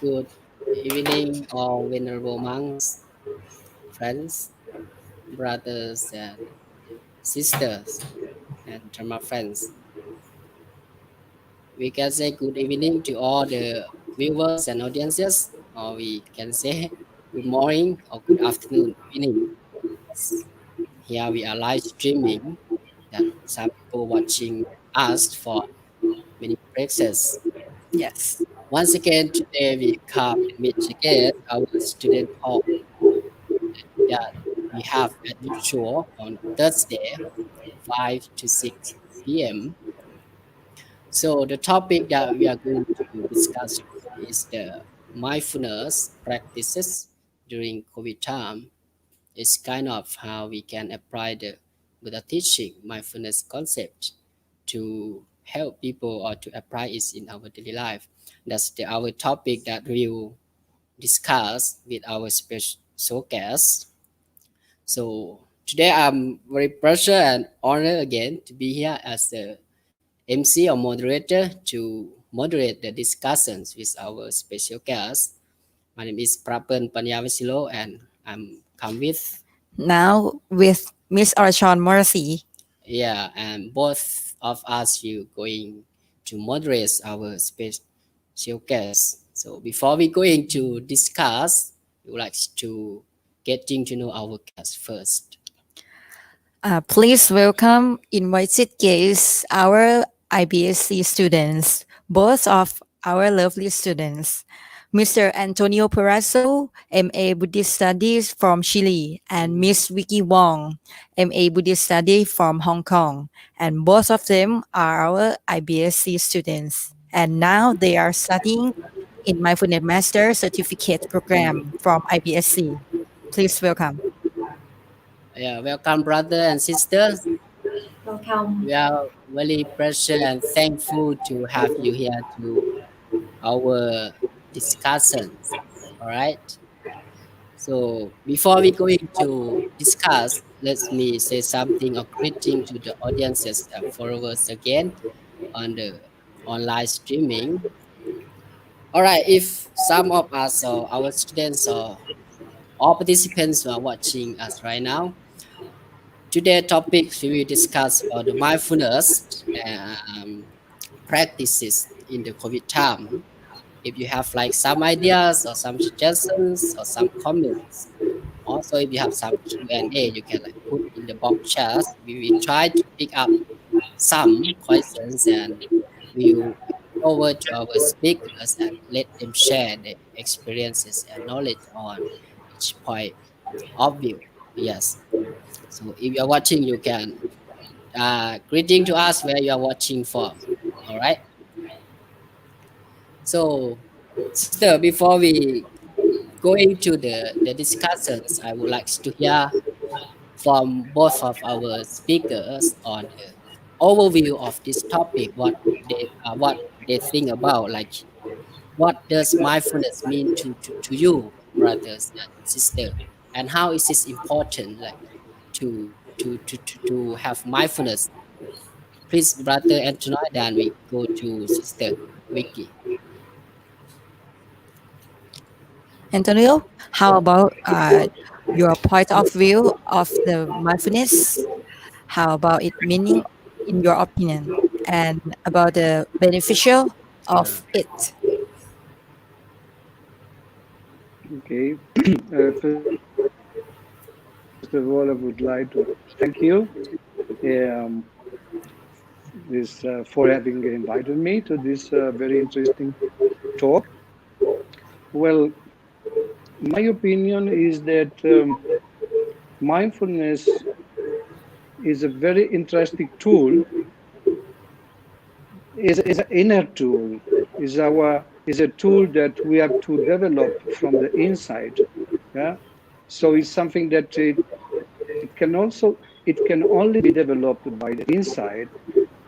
Good evening, all venerable monks, friends, brothers, and sisters, and Dharma friends. We can say good evening to all the viewers and audiences, or we can say good morning or good afternoon, evening. Here we are live streaming, that some people watching us for many places. Yes. Once again, today we come and meet again our student hall that we have as usual on Thursday, 5 to 6 p.m. So the topic that we are going to discuss is the mindfulness practices during COVID time. It's kind of how we can apply the Buddha teaching mindfulness concept to help people or to apply it in our daily life. That's our topic that we'll discuss with our special guest. So today I'm very pleasure and honor again to be here as the MC or moderator to moderate the discussions with our special guest. My name is Paññāvajiro and I'm come with Now with Miss Orachorn Maohrasri. and both of us will going to moderate our special guest. So before we going to discuss, we would like to getting to know our guest first. Please welcome invited guests, our IBSC students, both of our lovely students. Mr. Antonio Perasso, MA Buddhist Studies from Chile, and Miss Vicky Wong, MA Buddhist Studies from Hong Kong. And both of them are our IBSC students. And now they are studying in Mindfulness Master Certificate Program from IBSC. Please welcome. Welcome, brother and sister. Welcome. We are very pleasure and thankful to have you here to our discussions. All right. So before we going to discuss, let me say something or greeting to the audiences and followers again on the online streaming. All right. If some of us or our students or all participants who are watching us right now, today topics we will discuss about the mindfulness practices in the COVID time. If you have like some ideas or some suggestions or some comments, also if you have some Q&A, you can like put in the box chat. We will try to pick up some questions and we will hand over to our speakers and let them share their experiences and knowledge on each point of view. Yes. So if you're watching, you can greeting to us where you are watching from. All right. So, sister, before we go into the discussions, I would like to hear from both of our speakers on the overview of this topic, what they think about, like what does mindfulness mean to you, brothers and sister, and how is it important, like to have mindfulness. Please, brother Antonio, then we go to sister Vicky. Antonio, how about your point of view of the mindfulness? How about it meaning in your opinion and about the beneficial Yeah. of it? Okay. First of all, I would like to thank you for having invited me to this very interesting talk. Well, my opinion is that mindfulness is a very interesting tool. Is an inner tool. Is a tool that we have to develop from the inside. Yeah. So it's something that it can only be developed by the inside.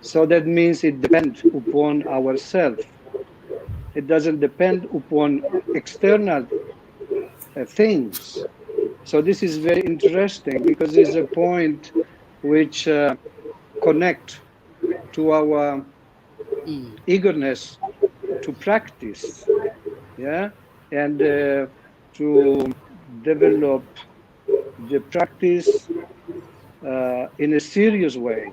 So that means it depends upon ourselves. It doesn't depend upon external things. So this is very interesting because it's a point which connect to our eagerness to practice. yeah, and to develop the practice in a serious way.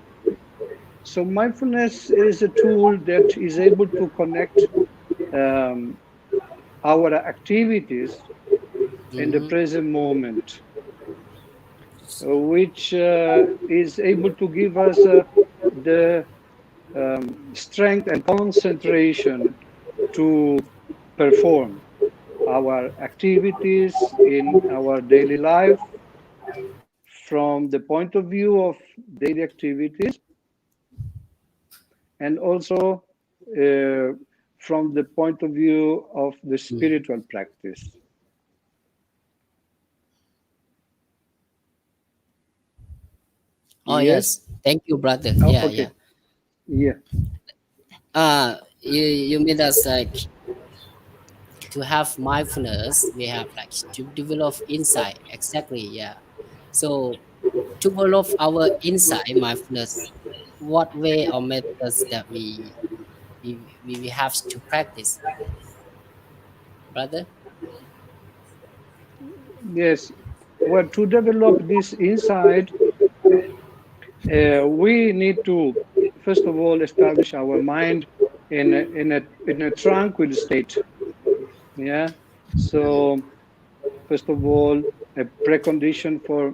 So mindfulness is a tool that is able to connect um, our activities in the present moment, which is able to give us the strength and concentration to perform our activities in our daily life from the point of view of daily activities, and also from the point of view of the spiritual practice. Oh Yes? yes, thank you, brother. Oh, Yeah, okay. yeah. Yeah. You made us like to have mindfulness. We have like to develop insight. Exactly. Yeah. So to develop our insight mindfulness, what way or methods that we have to practice, brother? Yes. Well, to develop this insight, we need to, first of all, establish our mind in a tranquil state. Yeah. So, first of all, a precondition for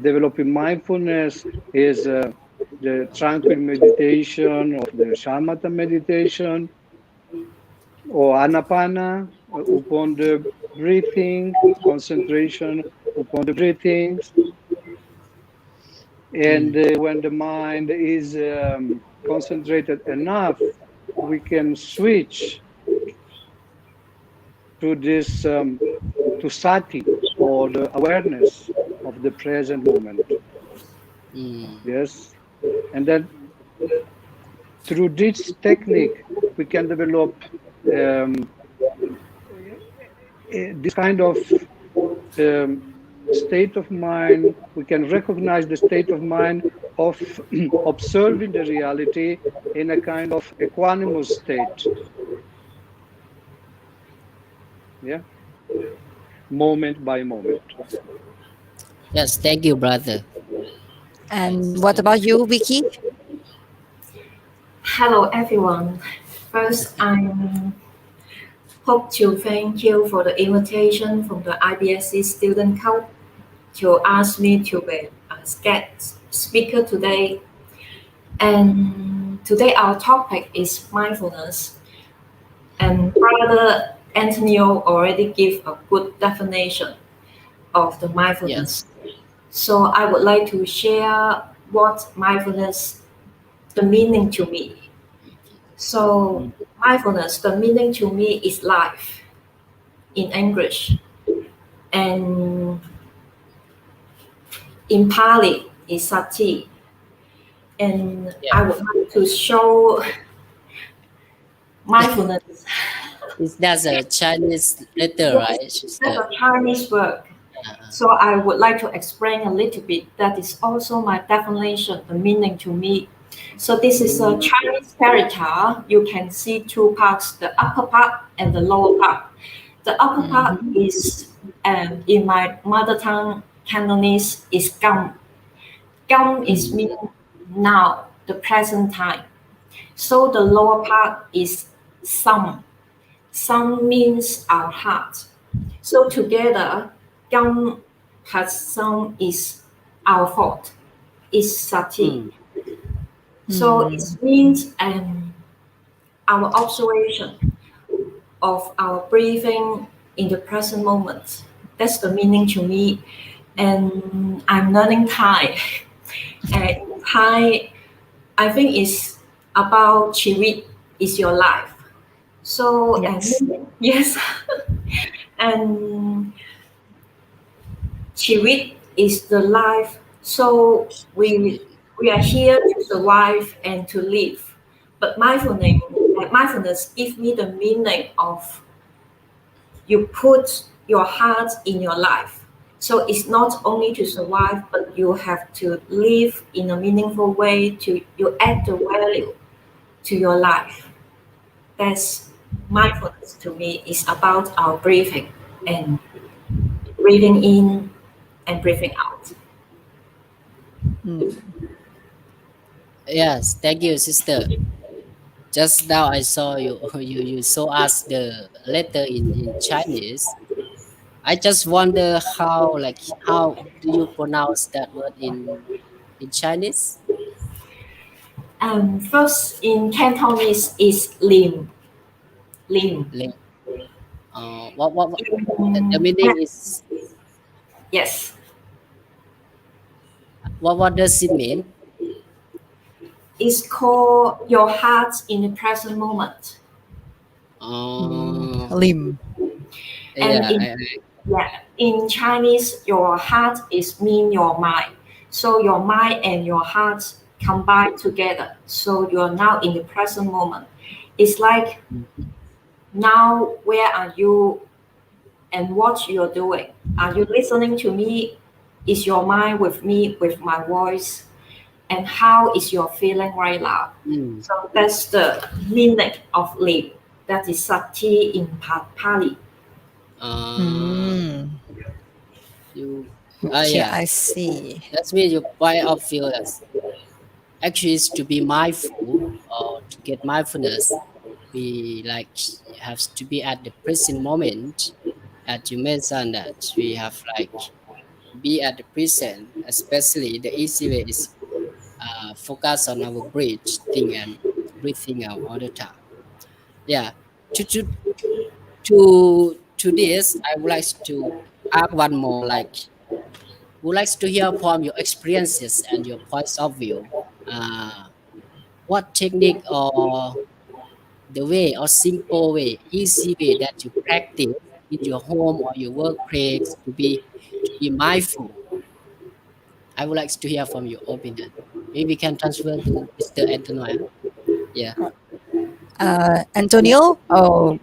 developing mindfulness is the tranquil meditation of the shamatha meditation or anapana upon the breathing, concentration upon the breathing. And when the mind is concentrated enough, we can switch to this to sati, or the awareness of the present moment. Yes, and then through this technique we can develop um, this kind of um, state of mind. We can recognize the state of mind of observing the reality in a kind of equanimous state. Yeah, moment by moment. Yes, thank you, brother. And Yes, what about you, Vicky? Hello, everyone. First, I hope to thank you for the invitation from the IBSC Student Club to ask me to be a guest speaker today. And today our topic is mindfulness. And Brother Antonio already gave a good definition of the yes, mindfulness. So I would like to share what mindfulness, the meaning to me. So mindfulness, the meaning to me is life in English. And in Pali is sati. And yeah. I would like to show mindfulness. That's a Chinese letter, Yes, right, that's sister? a Chinese word. So I would like to explain a little bit. That is also my definition, the meaning to me. So this is a Chinese character. You can see two parts, the upper part and the lower part. The upper part is, in my mother tongue, Cantonese, is gam. Gam is mean now, the present time. So the lower part is sam. Sam means our heart. So together, gam plus sam is our thought, is sati. So it means our observation of our breathing in the present moment. That's the meaning to me. And I'm learning Thai. And Thai, I think, is about Chivit is your life. So, Yes. yes, and Chivit is the life. So we are here to survive and to live. But mindfulness gives me the meaning of you put your heart in your life. So it's not only to survive, but you have to live in a meaningful way. To you add the value to your life. That's mindfulness to me is about our breathing and breathing in and breathing out. Yes, thank you, sister. Just now I saw you you show us the letter in Chinese. I just wonder how do you pronounce that word in Chinese? First in Cantonese is lim, lim. Like, what the In, meaning is, yes, what does it mean? it's called your heart in the present moment. Uh, Lim. And yeah, in in Chinese, your heart is mean your mind. So your mind and your heart combine together. So you are now in the present moment. It's like now where are you and what you're doing? Are you listening to me? Is your mind with me with my voice? And how is your feeling right now? mm, So that's the meaning of Lim. That is Sati in Pali. uh, Mm. you Okay, yeah, I see. that's mean your point of view is actually is to be mindful or to get mindfulness. We like have to be at the present moment. As you mentioned that we have like be at the present, especially the easy way is focus on our breathing and breathing out all the time. Yeah. To to to this, I would like to add one more. Like, would like to hear from your experiences and your points of view. What technique or the way or simple way, easy way that you practice in your home or your workplace to be mindful. I would like to hear from your opinion. Maybe we can transfer to Mr. Antonio. Yeah. Antonio, oh,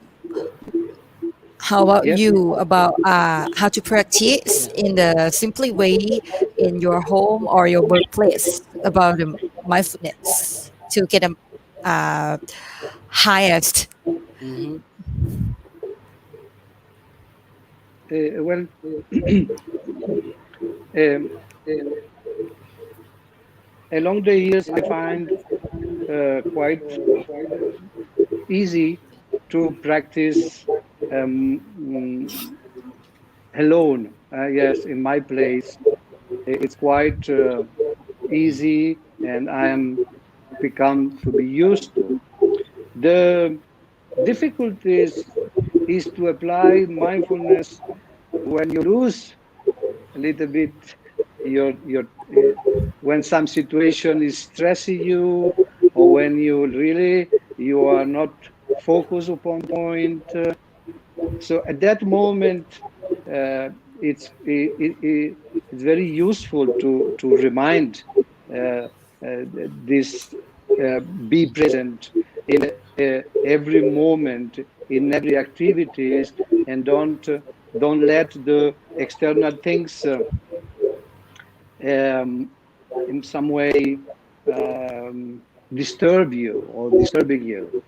how about Yes. you about how to practice Yeah. in the simply way in your home or your workplace about the mindfulness to get a highest? Mm-hmm. Well, um, along the years, I find quite easy to practice alone. Yes, in my place, it's quite easy, and I am become to be used to. The difficulties is to apply mindfulness when you lose a little bit your when some situation is stressing you, or when you are not focused upon point. So at that moment, it's very useful to remind uh, this be present in every moment, in every activities, and don't let the external things um, in some way disturb you or disturbing you.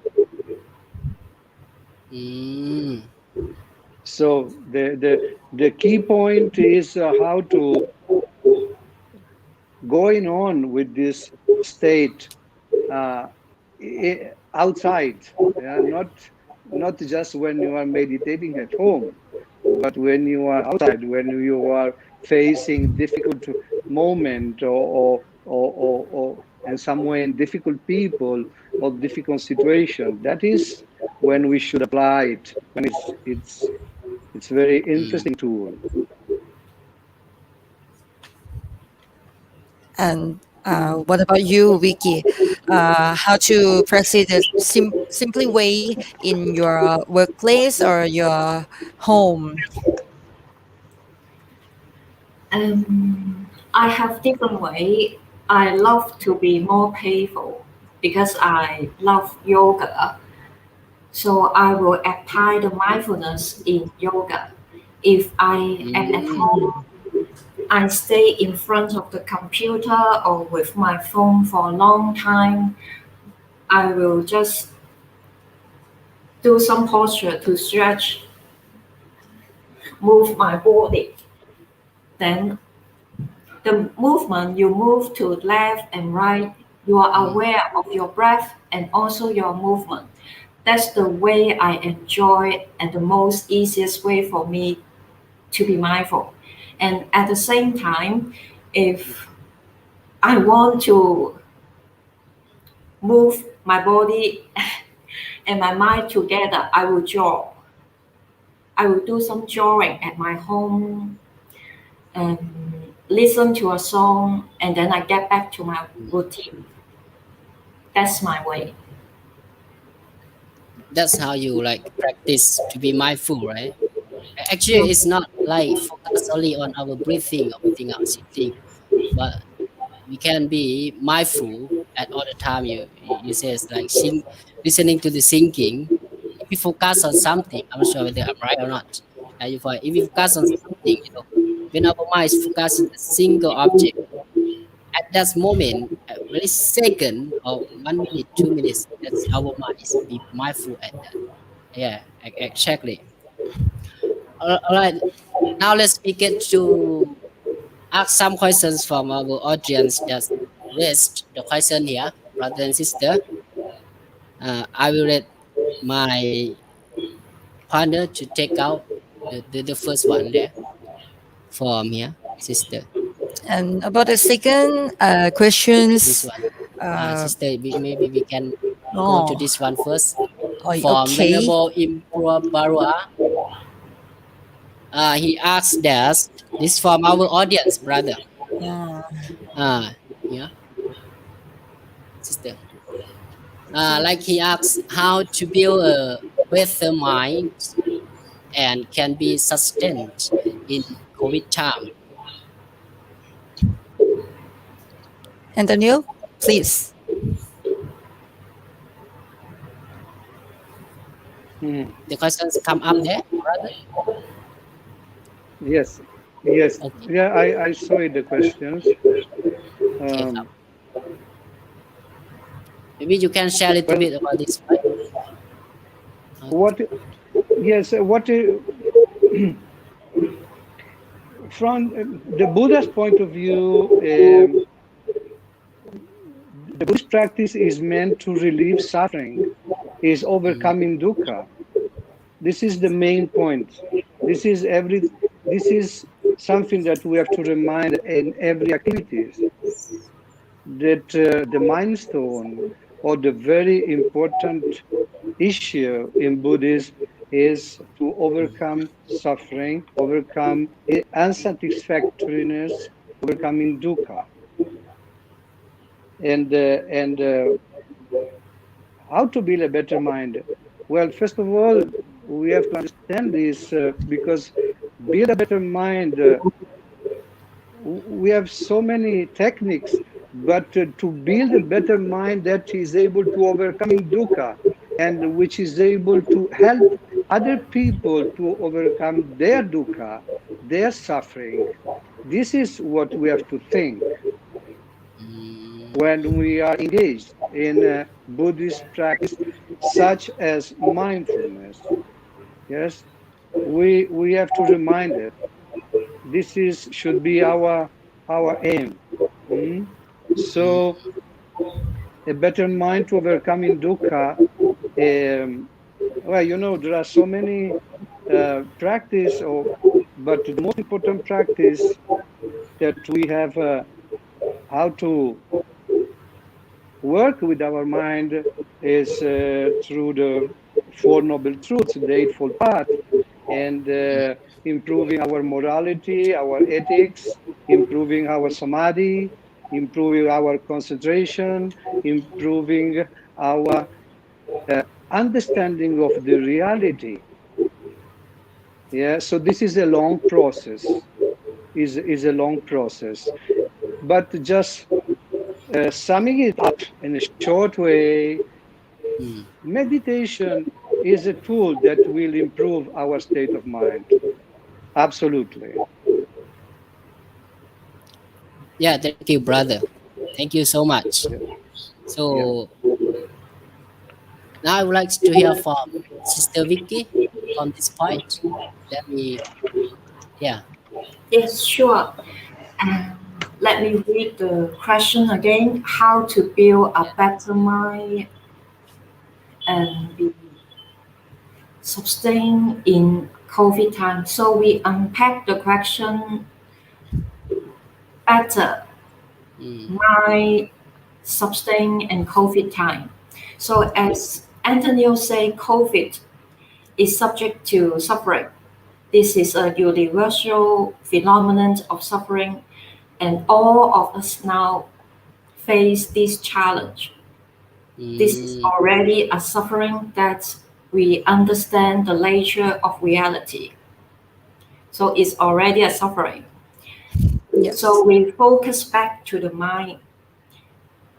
Mm. So the key point is how to going on with this state uh, outside, not just when you are meditating at home, but when you are outside, when you are facing difficult moment, or in some way in difficult people or difficult situation. That is when we should apply it. When it's very Mm. interesting tool. And what about you, Vicky? How to practice the simply way in your workplace or your home? I have different way. I love to be more playful because I love yoga. So I will apply the mindfulness in yoga. If I am at Mm. home, I stay in front of the computer or with my phone for a long time. I will just do some posture to stretch, move my body. Then the movement, you move to left and right, you are aware of your breath and also your movement. That's the way I enjoy and the most easiest way for me to be mindful. And at the same time, if I want to move my body and my mind together, I will draw. I will do some drawing at my home and listen to a song, and then I get back to my routine. That's my way. That's how you like practice to be mindful, right? Actually, it's not like focus only on our breathing or breathing out, sitting, but we can be mindful at all the time. You say it's like listening to the thinking. If you focus on something, I'm not sure whether I'm right or not. If you focus on something, when our mind is focused on a single object, at that moment, very second or 1 minute, 2 minutes, that's our mind is be mindful at that. Yeah, exactly. All right. Now let's begin to ask some questions from our audience. Just raised the question here, brother and sister. I will let my partner to take out the first one there from here, sister. And about the second This questions, one. uh, Sister, maybe we can go to oh, this one first. oh, From okay. Venerable Impro Barua, he asked us, this from our audience, brother. Yeah. Yeah, sister. Like he asks how to build a better mind and can be sustained in COVID time. Antonio, please. The questions come up there, brother. Yes. Okay, Yeah, I saw it, the questions. okay. Maybe you can share a little Well, bit about this, right? what? Yes, from the Buddha's point of view, the Buddhist practice is meant to relieve suffering, is overcoming dukkha. This is the main point. This is something that we have to remind in every activities, that the milestone or the very important issue in Buddhism is to overcome suffering, overcome unsatisfactoriness, overcoming dukkha. And how to build a better mind? Well, first of all, we have to understand this because build a better mind. We have so many techniques, but to build a better mind that is able to overcome dukkha and which is able to help other people to overcome their dukkha, their suffering. This is what we have to think when we are engaged in a Buddhist practice such as mindfulness. Yes, we have to remind it. This should be our aim. So a better mind to overcoming dukkha. Well, there are so many practice, but the most important practice that we have how to work with our mind is through the Four Noble Truths, the Eightfold Path, and improving our morality, our ethics, improving our samadhi, improving our concentration, improving our understanding of the reality. Yeah, so this is a long process. Is a long process, but just summing it up in a short way, meditation is a tool that will improve our state of mind. Absolutely. Yeah, thank you, brother. Thank you so much. Yeah. Yeah. So Now I would like to hear from Sister Vicky from this point. Let me, yeah. Yes, sure. And let me read the question again. How to build a better mind and be sustained in COVID time. So we unpack the question better Mm, mind sustain and COVID time. So as Antonio said, COVID is subject to suffering. This is a universal phenomenon of suffering, and all of us now face this challenge. This is mm, already a suffering that we understand the nature of reality. So it's already a suffering. So Yes. we focus back to the mind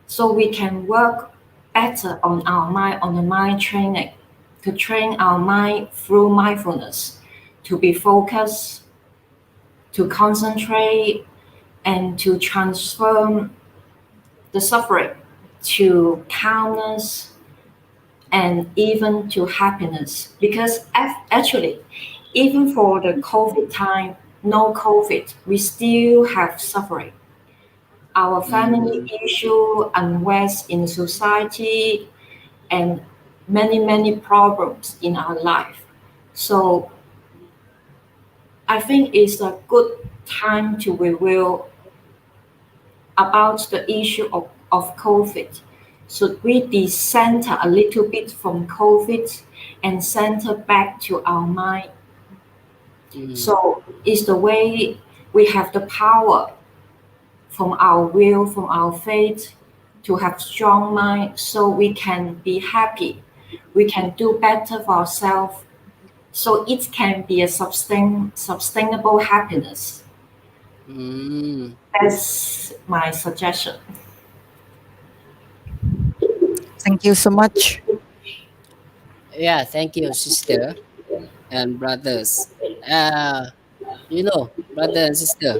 so we can work better on our mind, on the mind training, to train our mind through mindfulness, to be focused, to concentrate, and to transform the suffering to calmness and even to happiness. Because actually, even for the COVID time, no COVID, we still have suffering. Our family mm, issue, unrest in society, and many, many problems in our life. So I think it's a good time to review about the issue of COVID. Should we decenter a little bit from COVID and center back to our mind? mm, So it's the way we have the power from our will, from our faith, to have strong mind so we can be happy. We can do better for ourselves. So it can be a sustainable happiness. mm. That's my suggestion. Thank you so much. Yeah, thank you, sister and brothers. Uh, brother and sister,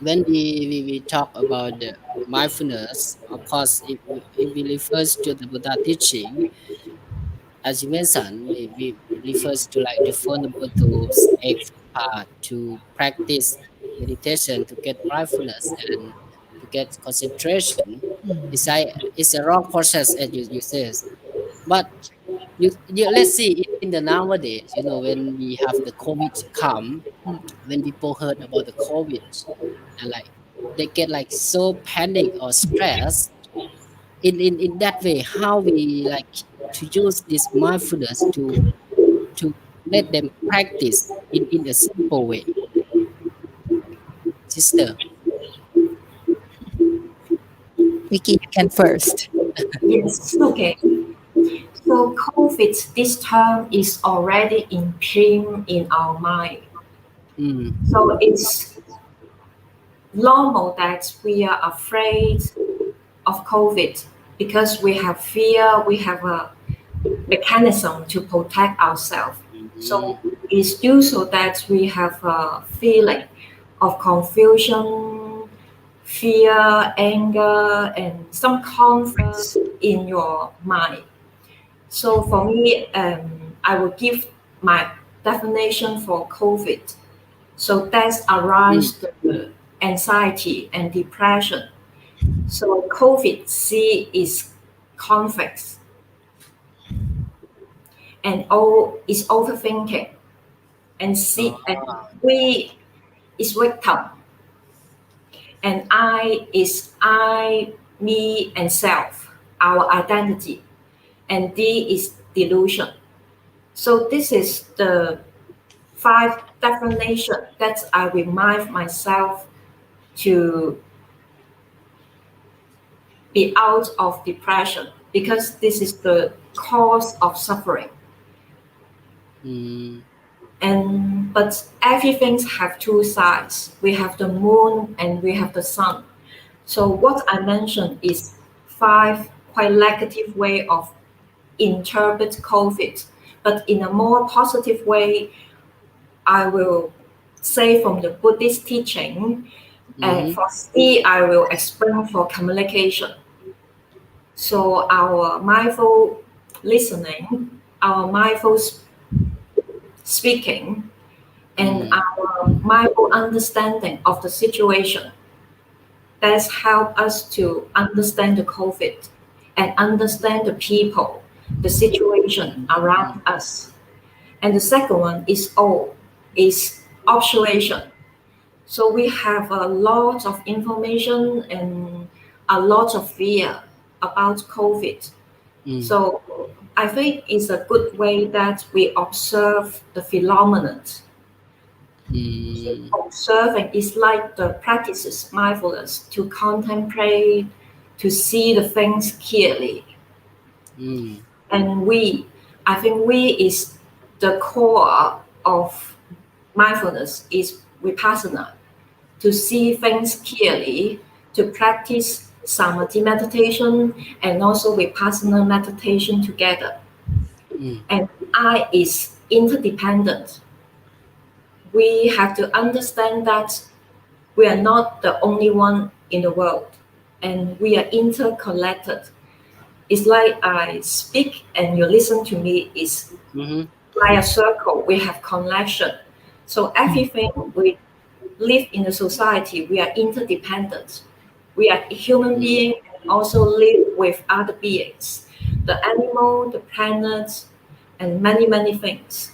when we talk about the mindfulness, of course, if we refers to the Buddha teaching, as you mentioned, we refers to like the fundamentals, part to practice meditation to get mindfulness and to get concentration. It's a wrong process, as you says. But let's see in the nowadays, when we have the COVID come, when people heard about the COVID, and like they get like so panic or stressed in that way, how we like to use this mindfulness to let them practice in a simple way, sister. Vicky, you can first. Yes, okay. So COVID, this term is already imprinted in our mind. Mm, So it's normal that we are afraid of COVID because we have fear, we have a mechanism to protect ourselves. mm, So it's usual that we have a feeling of confusion, fear, anger, and some conflict in your mind. So for me, I will give my definition for COVID. So that's mm, arise the anxiety and depression. So COVID C is conflicts and O is overthinking and C and oh, we is victim and I is I, me and self, our identity, and D is delusion. So this is the five definition that I remind myself to be out of depression because this is the cause of suffering. mm, And but everything have two sides. We have the moon and we have the sun. So what I mentioned is five quite negative way of interpret COVID. But in a more positive way, I will say from the Buddhist teaching, and mm, for C, I will explain for communication. So our mindful listening, our mindful speaking, and our mindful understanding of the situation. That's helped us to understand the COVID and understand the people, the situation around us. And the second one is observation. So we have a lot of information and a lot of fear about COVID. So I think it's a good way that we observe the phenomenon. Observing is like the practices mindfulness to contemplate, to see the things clearly. And I think is the core of mindfulness is vipassana, to see things clearly, to practice samadhi meditation and also vipassana meditation together. And I is interdependent. We have to understand that we are not the only one in the world, and we are interconnected. It's like I speak and you listen to me is like a circle. We have connection. So everything we live in the society, we are interdependent. We are human beings and also live with other beings, the animal, the planet, and many, many things.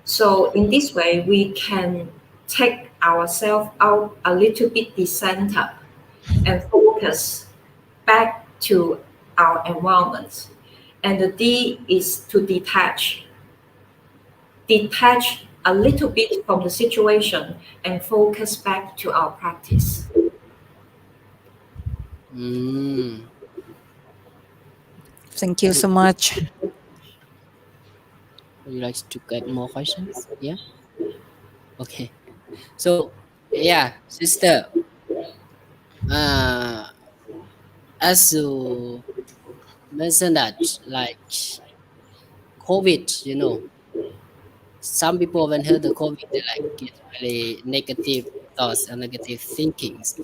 So in this way, we can take ourselves out a little bit the center and focus back to our environment. And the D is to detach a little bit from the situation and focus back to our practice. Thank you so much. Would you like to get more questions? Yeah. Okay. So, yeah, sister. As you mentioned that, like COVID, some people when heard the COVID, they like get really negative thoughts and negative thinkings.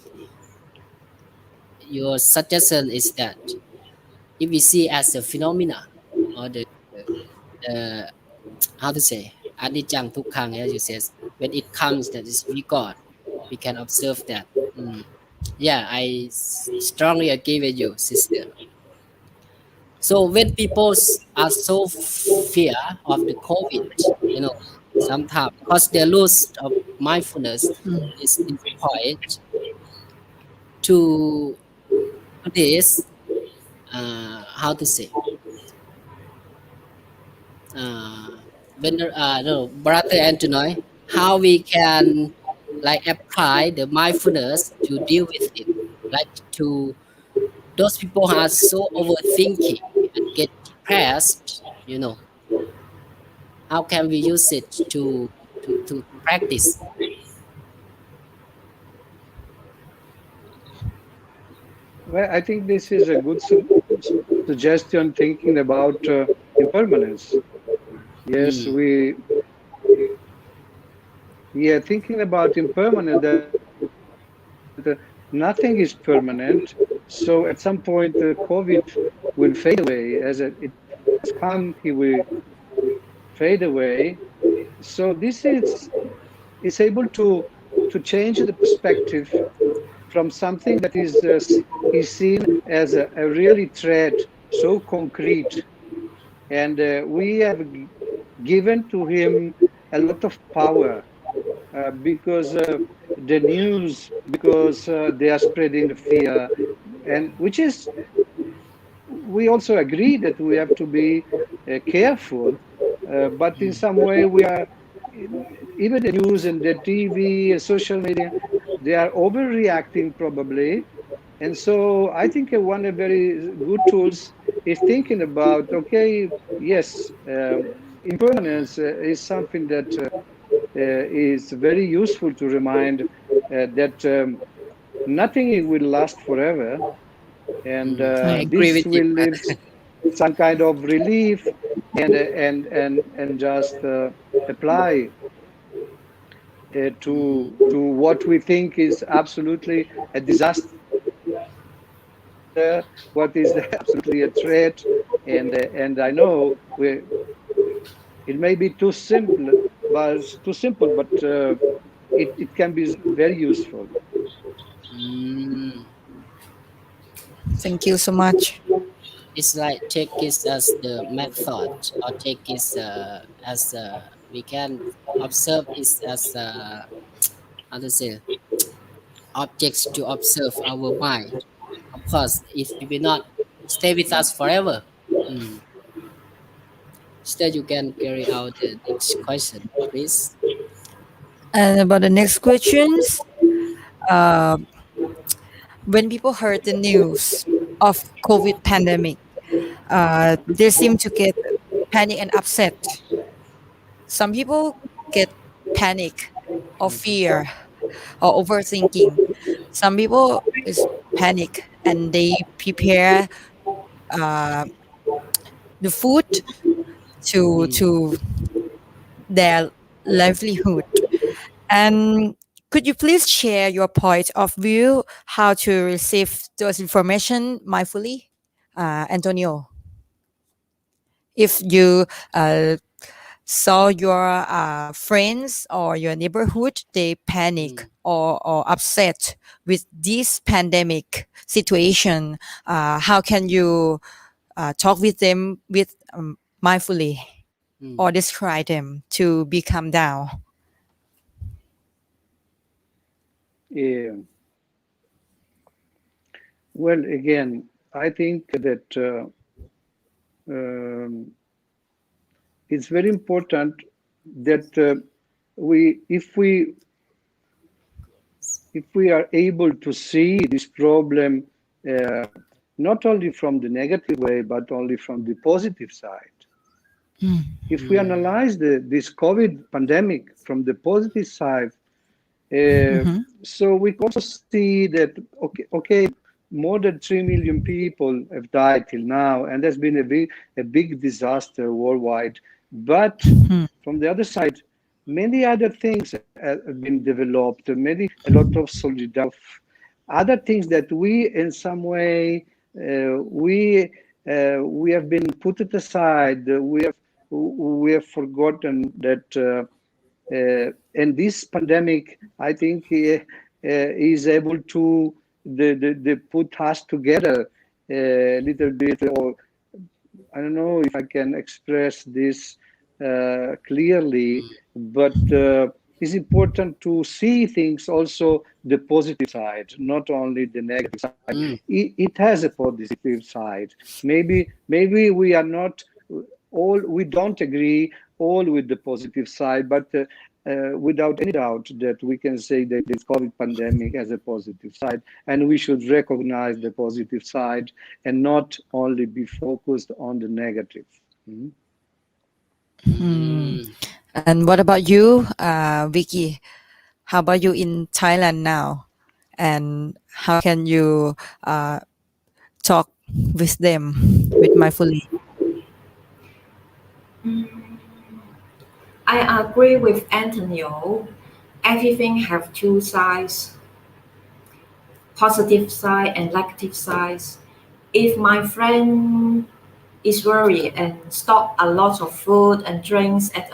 Your suggestion is that if we see as a phenomena or the how to say anicca dukkha, as you said, when it comes that is we God, we can observe that. Yeah, I strongly agree with you, sister. So when people are so fear of the COVID, sometimes because their loss of mindfulness is point to this, how to say, brother Anthony, how we can like apply the mindfulness to deal with it, like to those people who are so overthinking and get depressed, how can we use it to practice? Well, I think this is a good suggestion, thinking about impermanence. Yes, we are thinking about impermanence, that nothing is permanent. So at some point, COVID will fade away. As it has come, he will fade away. So this is able to change the perspective from something that is seen as a really threat, so concrete. And we have given to him a lot of power because the news, because they are spreading the fear, and which is, we also agree that we have to be careful, but in some way we are, even the news and the TV and social media, they are overreacting probably. And so I think one of very good tools is thinking about, okay, yes, impermanence is something that is very useful to remind that nothing will last forever. And this will leave some kind of relief and just apply to what we think is absolutely a disaster, what is absolutely a threat, And I know it may be too simple, but it can be very useful. Mm. Thank you so much. It's like take it as the method, or take it as we can observe it as how to say, objects to observe our mind. Of course, it will not stay with us forever. Mm. Instead, you can carry out the next question, please. And about the next questions, uh, when people heard the news of COVID pandemic, they seem to get panic and upset. Some people get panic or Mm. fear or overthinking. Some people is panic and they prepare uh, the food Mm. to their livelihood. And could you please share your point of view how to receive those information mindfully, Antonio? If you saw your friends or your neighborhood, they panic Mm. or upset with this pandemic situation, how can you talk with them with mindfully or Mm. describe them to be calm down? Yeah. Well, again, I think that um, it's very important that we, if we are able to see this problem uh, not only from the negative way, but only from the positive side. If we Mm. analyze this COVID pandemic from the positive side, Mm-hmm. so we can also see that okay, more than 3 million people have died till now, and there's been a big disaster worldwide. But from the other side, many other things have been developed. A lot of solidarity, other things that we, in some way, we have been put it aside. We have forgotten that. And this pandemic, I think, is able to the put us together a little bit, or I don't know if I can express this clearly, but it's important to see things also the positive side, not only the negative side. Mm. It has a positive side. Maybe we are not we don't agree all with the positive side, but without any doubt that we can say that this COVID pandemic has a positive side, and we should recognize the positive side and not only be focused on the negative. Mhm. Hmm. Mm. And what about you, Vicky? How about you in Thailand now? And how can you talk with them with mindfully? I agree with Antonio. Everything have two sides, positive side and negative sides. If my friend is worried and stock a lot of food and drinks at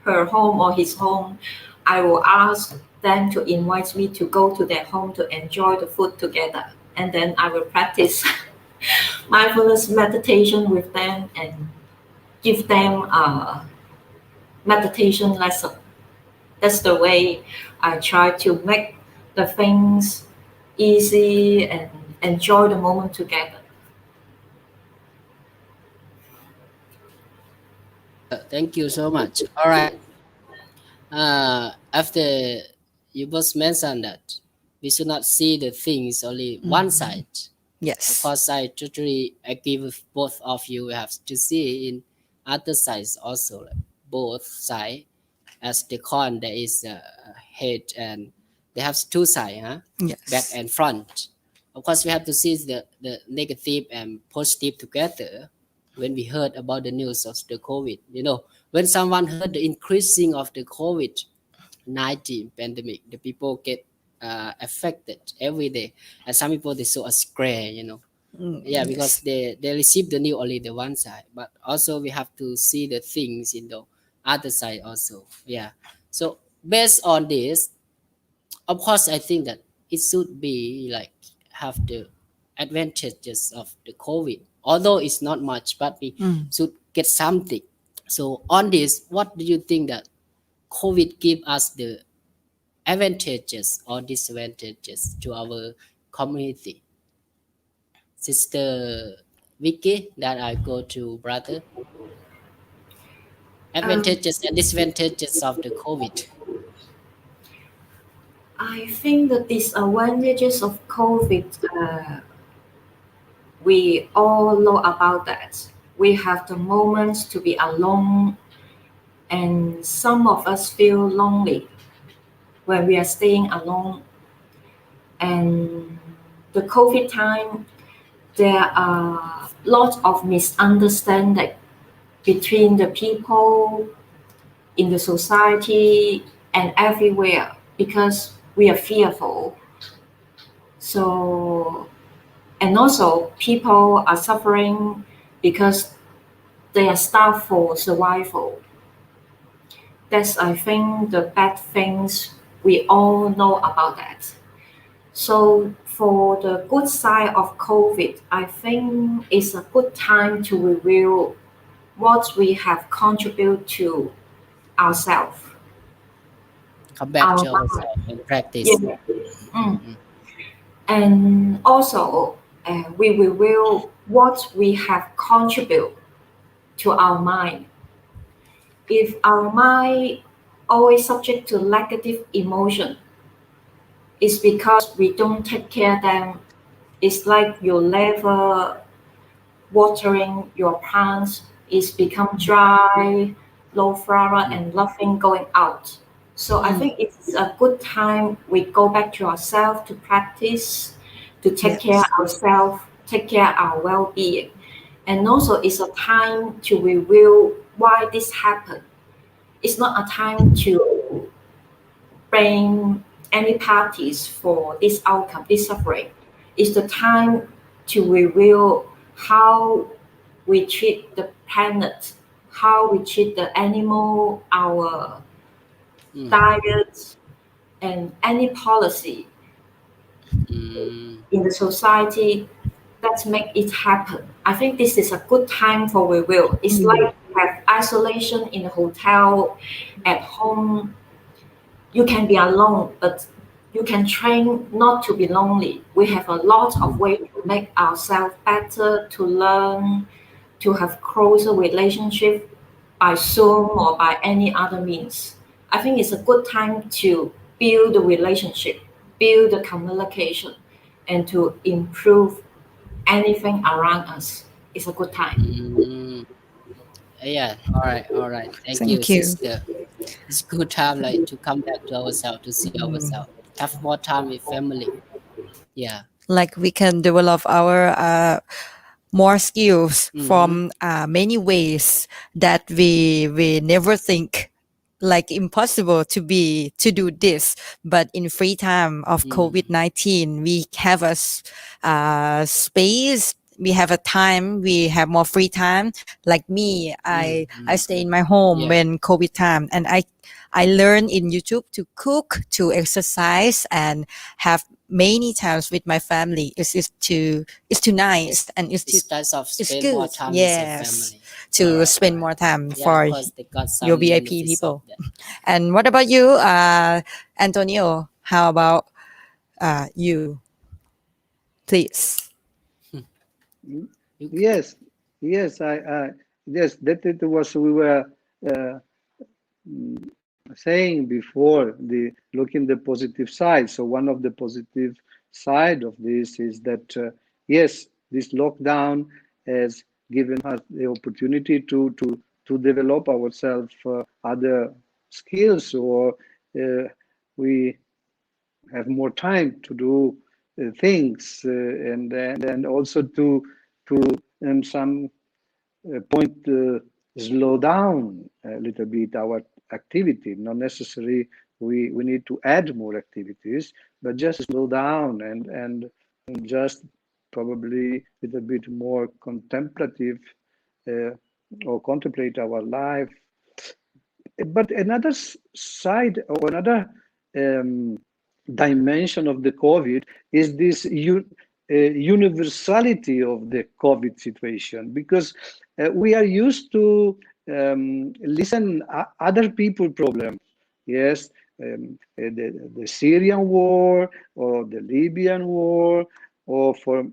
her home or his home, I will ask them to invite me to go to their home to enjoy the food together. And then I will practice mindfulness meditation with them and give them a meditation lesson. That's the way I try to make the things easy and enjoy the moment together. Thank you so much. All right. After you both mentioned that we should not see the things only one side. Of Yes. course, I totally agree with both of you. We have to see in other sides also, like both side. As the coin, there is a head and they have two sides, huh? Back Yes. and front. Of course, we have to see the negative and positive together. When we heard about the news of the COVID, when someone heard the increasing of the COVID-19 pandemic, the people get affected every day, and some people they so scared. Yeah, because they receive the new only the one side, but also we have to see the things in the other side also. Yeah. So based on this, of course, I think that it should be like have the advantages of the COVID, although it's not much, but we should get something. So on this, what do you think that COVID give us the advantages or disadvantages to our community? Sister Vicky, that I go to brother. Um, Advantages and disadvantages of the COVID. I think the disadvantages of COVID, we all know about that. We have the moments to be alone, and some of us feel lonely when we are staying alone. And the COVID time, there are lots of misunderstanding between the people in the society and everywhere because we are fearful. So, and also people are suffering because they are starved for survival. That's, I think, the bad things we all know about that. So for the good side of COVID, I think it's a good time to review what we have contributed to ourselves, Come back our to mind. ourselves and practice. Yeah. Mm. Mm. And also, we review what we have contributed to our mind. If our mind always subject to negative emotion, it's because we don't take care of them. It's like you never watering your plants, it's become dry, low flower Mm. and nothing going out. So I think it's a good time we go back to ourselves to practice, to take care Yes. of ourselves, take care of our well-being. And also it's a time to review why this happened. It's not a time to blame any parties for this outcome, this suffering. It's the time to review how we treat the planet, how we treat the animal, our Mm. diet, and any policy Mm. in the society that make it happen. I think this is a good time for review. It's like you have isolation in a hotel, at home. You can be alone, but you can train not to be lonely. We have a lot of ways to make ourselves better, to learn, to have closer relationship by Zoom or by any other means. I think it's a good time to build the relationship, build the communication, and to improve anything around us. It's a good time. Mm. Yeah. All right. Thank you, Thank you. sister. It's good time like to come back to ourselves, to see ourselves. Have more time with family. Yeah. Like we can develop our more skills Mm-hmm. from many ways that we never think like impossible to do this, but in free time of Mm. COVID-19 we have a space, we have a time, we have more free time. Like me, Mm. I Mm. stay in my home Yeah. when COVID time, and I learn in YouTube to cook, to exercise, and have many times with my family. It's too nice, and It's kind of it's spend more good. time with your Yes, family. All to right. All spend right. more time Yeah. Of for course, they got your some VIP benefits of people. that. And what about you, Antonio? How about you, please? Mm. You, Yes, yes, yes, that it was we were uh, saying before, the looking the positive side. So one of the positive side of this is that yes, this lockdown has given us the opportunity to develop ourselves other skills, or we have more time to do things, and also to some point slow down a little bit our activity. Not necessarily we need to add more activities, but just slow down and just probably a little bit more contemplative or contemplate our life. But another side or another dimension of the COVID is this universality of the COVID situation, because we are used to listen other people problem. Yes, the Syrian war or the Libyan war, or for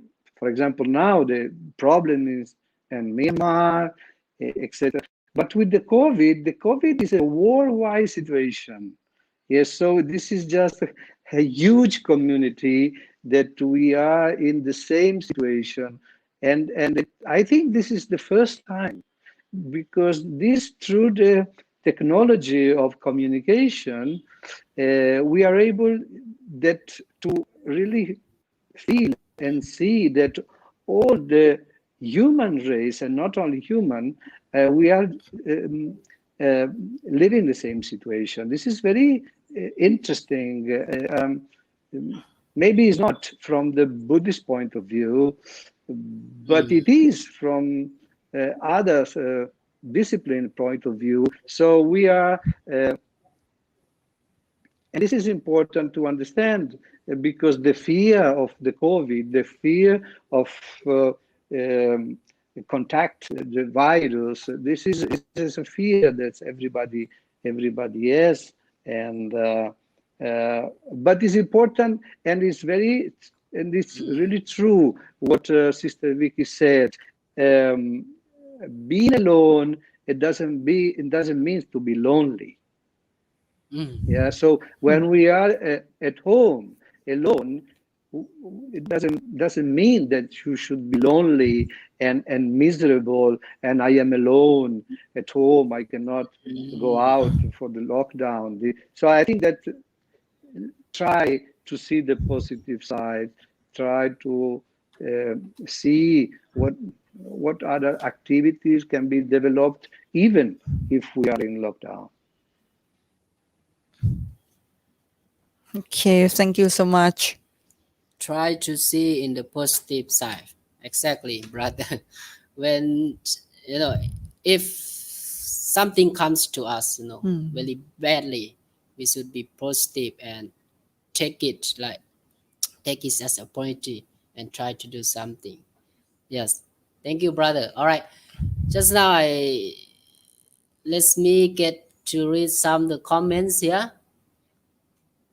example now the problem is in Myanmar, etc. But with the COVID is a worldwide situation. Yes, so this is just a huge community that we are in the same situation, and I think this is the first time, because this through the technology of communication, we are able that to really feel and see that all the human race, and not only human, we are living the same situation. This is very interesting. Maybe it's not from the Buddhist point of view, but it is from other discipline point of view. So we are, and this is important to understand, because the fear of the COVID, the fear of contact the virus, this is a fear that everybody has, and but it's important, and it's really true what Sister Vicky said. Being alone, it doesn't mean to be lonely. Yeah, so when we are at home alone, it doesn't mean that you should be lonely and miserable, and I am alone at home, I cannot go out for the lockdown. So I think that try to see the positive side, try to see what other activities can be developed even if we are in lockdown. Okay, thank you so much. Try to see in the positive side. Exactly, brother. When, if something comes to us, very badly, we should be positive and take it as a opportunity and try to do something. Yes. Thank you, brother. All right. Just now, let me get to read some of the comments here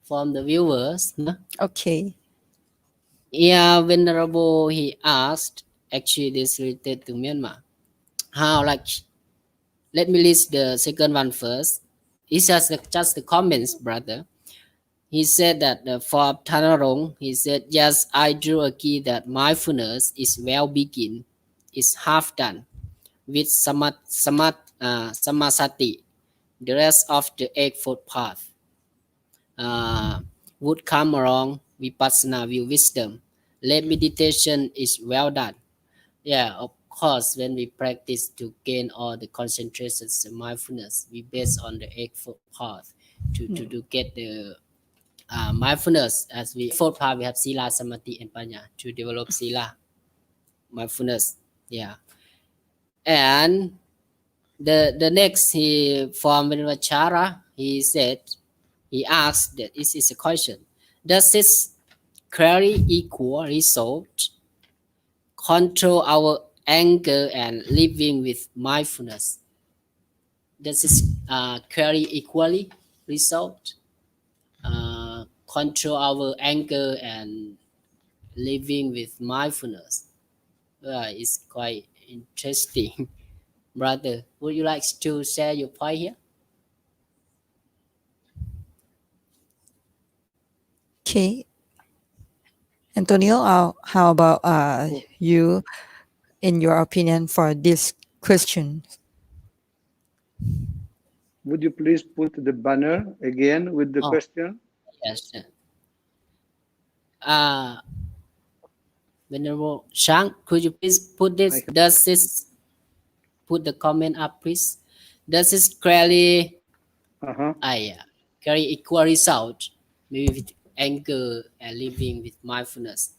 from the viewers. Okay. Yeah, Venerable, he asked, actually this related to Myanmar. How, let me list the second one first. It's just the comments, brother. He said that for Thanarong, he said, yes, I do agree that mindfulness is well-begin, is half done with samasati. The rest of the eightfold path would come along vipassana with wisdom. Let meditation is well done. Yeah, of course, when we practice to gain all the concentrations and mindfulness, we base on the eightfold path to get the mindfulness. As we fourth path, we have sila, samadhi, and paññā to develop sila, mindfulness. Yeah, and the next from Vinvachara, he asked that this is a question: does this query equal result control our anger and living with mindfulness? Does this query equally result control our anger and living with mindfulness? It's quite interesting. Brother, would you like to share your point here? Okay. Antonio, how about you, in your opinion, for this question? Would you please put the banner again with the question? Yes. Venerable Shang, could you please put this? Does this put the comment up, please? Does this clearly carry equal result, maybe with anger and living with mindfulness?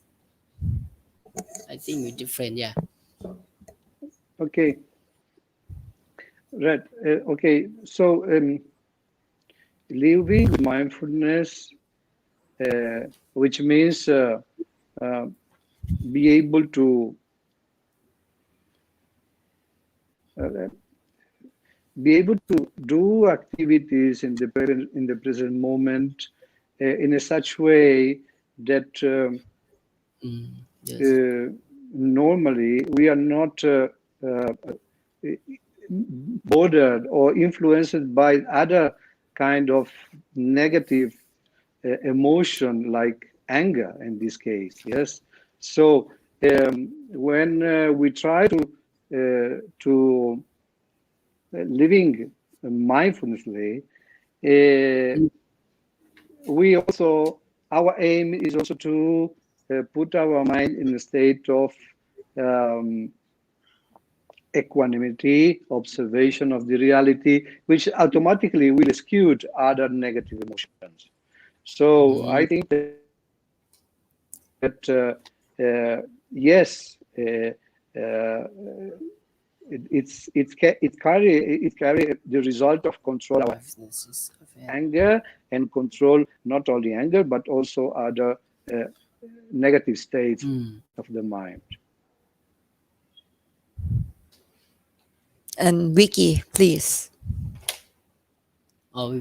I think we're different. Yeah. Okay. Right. Okay. So living with mindfulness, which means be able to do activities in the present moment in a such way that Yes. normally we are not bothered or influenced by other kind of negative emotion like anger in this case. Yes. So when we try to living mindfulnessly, we also, our aim is also to put our mind in a state of equanimity, observation of the reality, which automatically will eschew other negative emotions. So I think that yes, it carry the result of control our anger and control not only anger but also other negative states of the mind. And Vicky, please. Oh,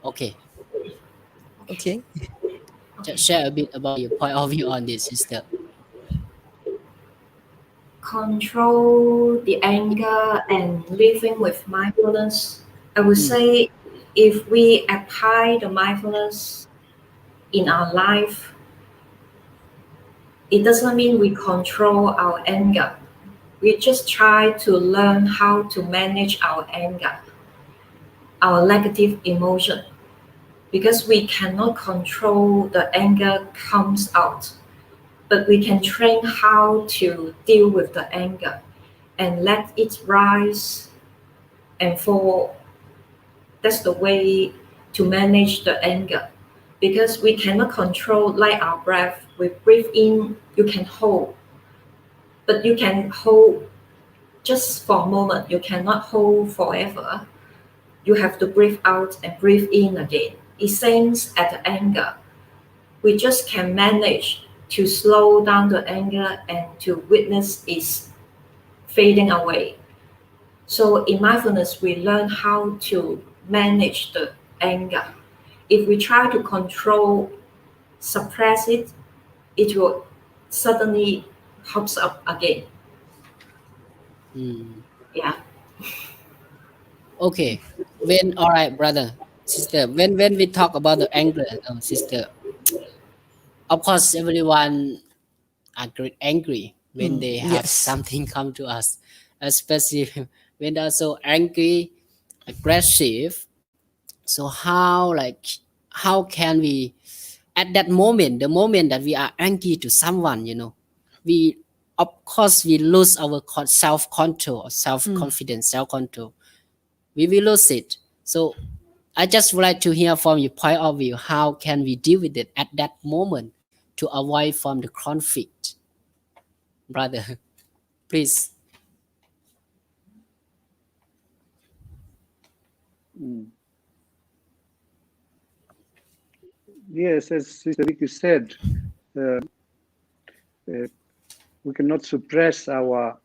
okay. Okay. Just share a bit about your point of view on this, sister. Control the anger and living with mindfulness. I would say if we apply the mindfulness in our life, it doesn't mean we control our anger. We just try to learn how to manage our anger, our negative emotion, because we cannot control the anger comes out, but we can train how to deal with the anger and let it rise and fall. That's the way to manage the anger, because we cannot control like our breath. We breathe in, you can hold, but you can hold just for a moment. You cannot hold forever. You have to breathe out and breathe in again. It seems at the anger, we just can manage to slow down the anger and to witness it fading away. So in mindfulness, we learn how to manage the anger. If we try to control, suppress it, it will suddenly pops up again. Yeah. Okay. All right, brother, sister. When we talk about the anger, sister, of course, everyone are angry when they have Yes. something come to us, especially when they're so angry, aggressive. So how can we, at that moment, the moment that we are angry to someone, we of course we lose our self-control, self-confidence, self-control. We will lose it. So I just would like to hear from your point of view, how can we deal with it at that moment to avoid from the conflict, brother? Please. Yes, as Sister Vicky said, we cannot suppress our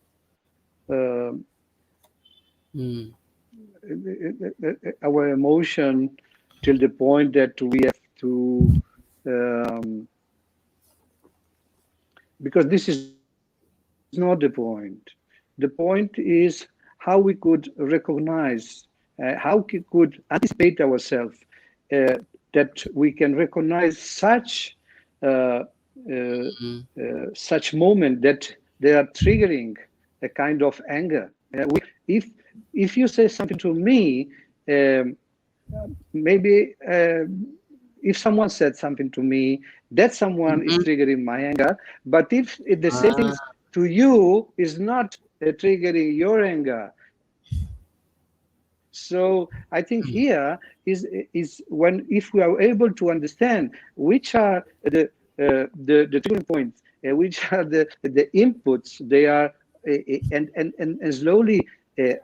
emotion till the point that we have to, because this is not the point. The point is how we could recognize, how we could anticipate ourselves, that we can recognize such such moment that they are triggering a kind of anger. If you say something to me, maybe if someone said something to me, that someone is triggering my anger. But if the same things to you is not triggering your anger. So I think here is when, if we are able to understand which are the triggering points which are the inputs. They are and slowly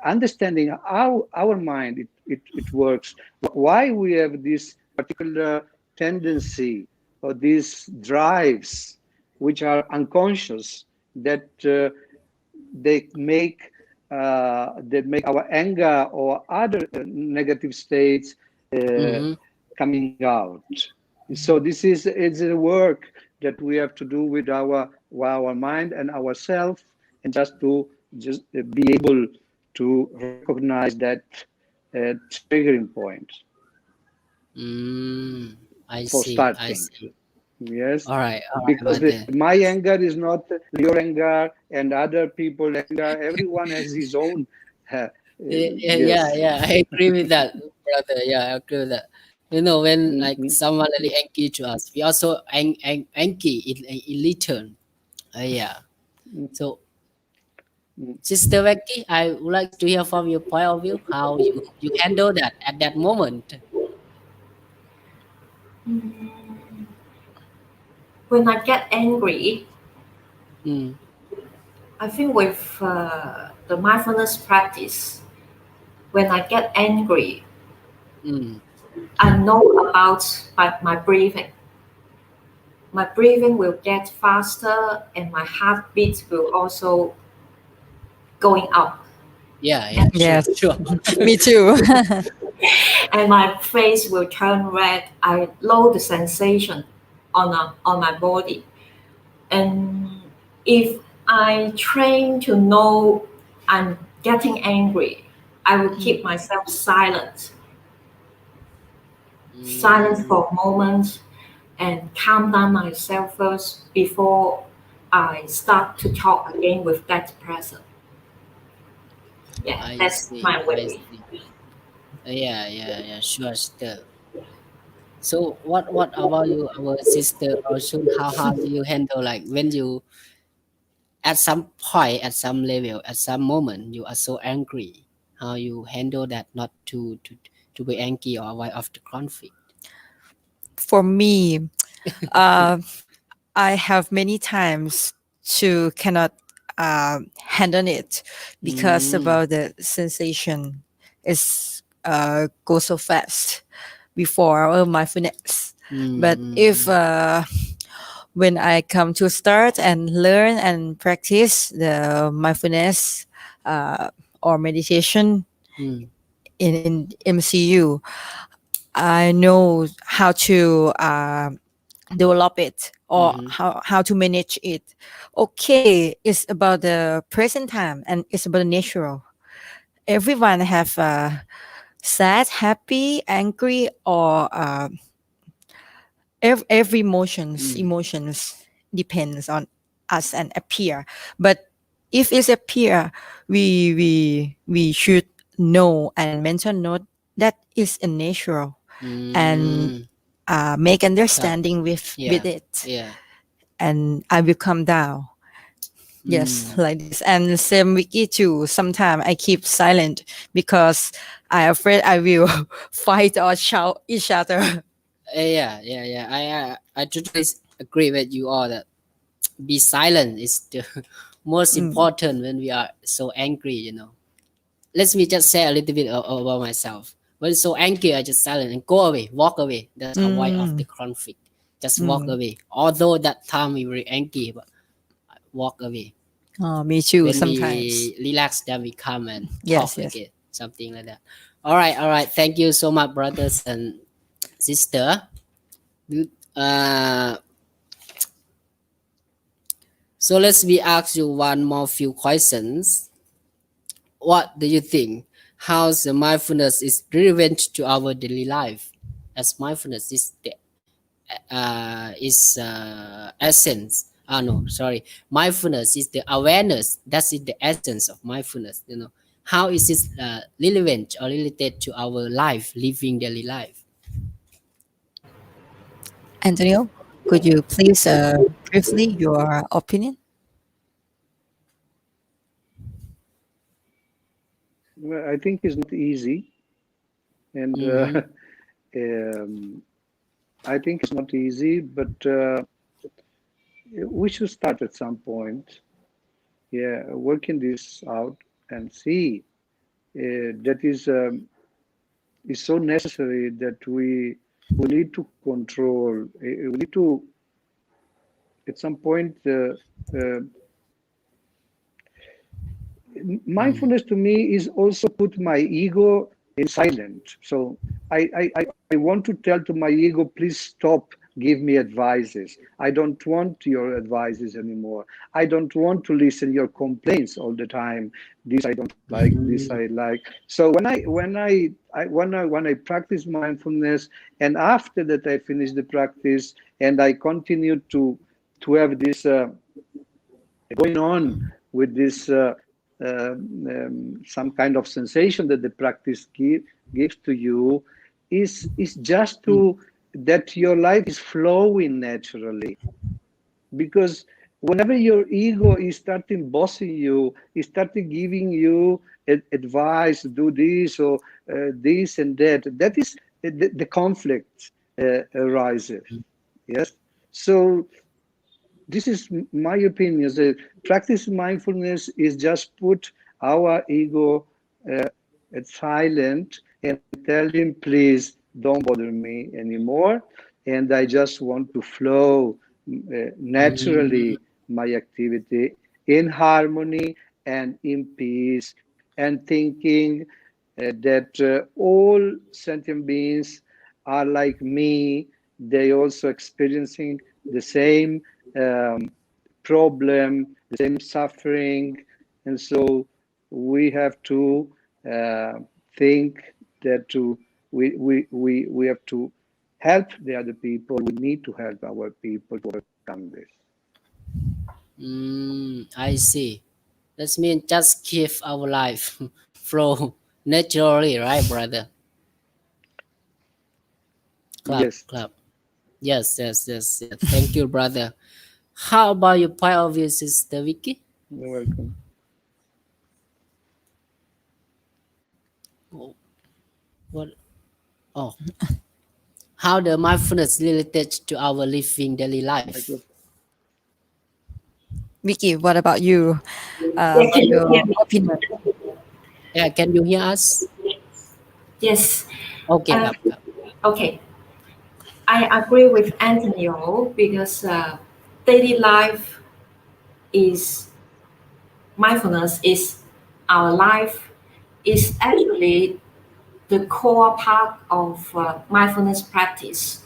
understanding how our mind it works, why we have this particular tendency or these drives which are unconscious, that they make our anger or other negative states Mm-hmm. coming out. So this is it's a work that we have to do with our mind and ourselves, and just be able to recognize that triggering point I for see. I starting. see. Yes, All right, because brother. my anger is not your anger and other people anger. Everyone has his own. Yeah, Yes. yeah, I agree with that, brother. Yeah, I agree with that. You know, when like Mm-hmm. someone really angry to us, we also angry in return. Yeah. So, Sister Vicky, I would like to hear from your point of view how you handle that at that moment. Mm, when I get angry, Mm, I think with the mindfulness practice, when I get angry, mm, I know about my breathing. My breathing will get faster and my heartbeat will also going up. yeah, yeah, And, sure, Yes, sure. me too. and my face will turn red. I know the sensation on my body. And if I train to know I'm getting angry, I will keep myself silent, silent Mm, for a moment, and calm down myself first before I start to talk again with that person. Yeah, I that's see, my I way. see. Yeah, yeah, yeah, sure, sister. So, what about you, our sister Orachorn? How do you handle like when you at some point, at some level, at some moment, you are so angry? How you handle that not to be angry or avoid of the conflict? For me, uh, I have many times to cannot handle it because Mm, about the sensation is go so fast before our mindfulness. mm, But mm, if mm, when I come to start and learn and practice the mindfulness uh, or meditation mm, in MCU, I know how to develop it or mm-hmm. how to manage it. Okay, it's about the present time and it's about the natural. Everyone have sad, happy, angry, or every Mm, emotions depends on us and appear. But if it's appear, we should know and mention note that is a natural and mm, make correct. understanding with Yeah, it, yeah. and I will come down. Yes, Mm. like this. And same Vicky too. Sometimes I keep silent because I afraid I will fight or shout each other. Yeah, yeah, yeah. I totally agree with you all that be silent is the most Mm. important when we are so angry. Let me just say a little bit about myself. When so angry, I just silent and go away, walk away. That's avoid of the Mm. conflict. Just walk Mm. away. Although that time we were angry, but walk away. Oh, me too. When Sometimes. we relax, then we come and Yes. talk Yes. again. Something like that. All right. Thank you so much, brothers and sister. Uh, so let's we ask you one more few questions. What do you think? How the mindfulness is relevant to our daily life? As mindfulness is the essence. Ah no, sorry. Mindfulness is the awareness. That is the essence of mindfulness. How is it relevant or related to our life, living daily life? Antonio, could you please briefly your opinion? Well, I think it's not easy, and Mm-hmm. um, I think it's not easy, but we should start at some point, working this out and see that is so necessary that we need to control. We need to, at some point, mindfulness to me is also put my ego in silent. So I want to tell to my ego, please stop, give me advices. I don't want your advices anymore. I don't want to listen your complaints all the time. This I don't like, this I like. So when I practice mindfulness, and after that I finish the practice and I continue to have this going on with this some kind of sensation that the practice gives to you, is just to that your life is flowing naturally. Because whenever your ego is starting bossing you, is starting giving you advice, do this or this and that, that is the conflict arises. Yes. So this is my opinion. The practice mindfulness is just put our ego at silent and tell him, please don't bother me anymore. And I just want to flow naturally my activity in harmony and in peace, and thinking that all sentient beings are like me. They also experiencing the same problem, the same suffering, and so we have to think that we have to help the other people. We need to help our people to overcome this. I see. That means just keep our life flow naturally, right, brother? Clap, Yes. clap. Yes. Thank you, brother. How about your point of view, Sister Vicky? You're welcome. What? Oh, how the mindfulness related to our living daily life? Vicky, what about you? Yeah, can you Your hear me? opinion? Yeah, can you hear us? Yes. Okay, Uh, clap. okay. I agree with Antonio because daily life is mindfulness is our life is actually the core part of mindfulness practice.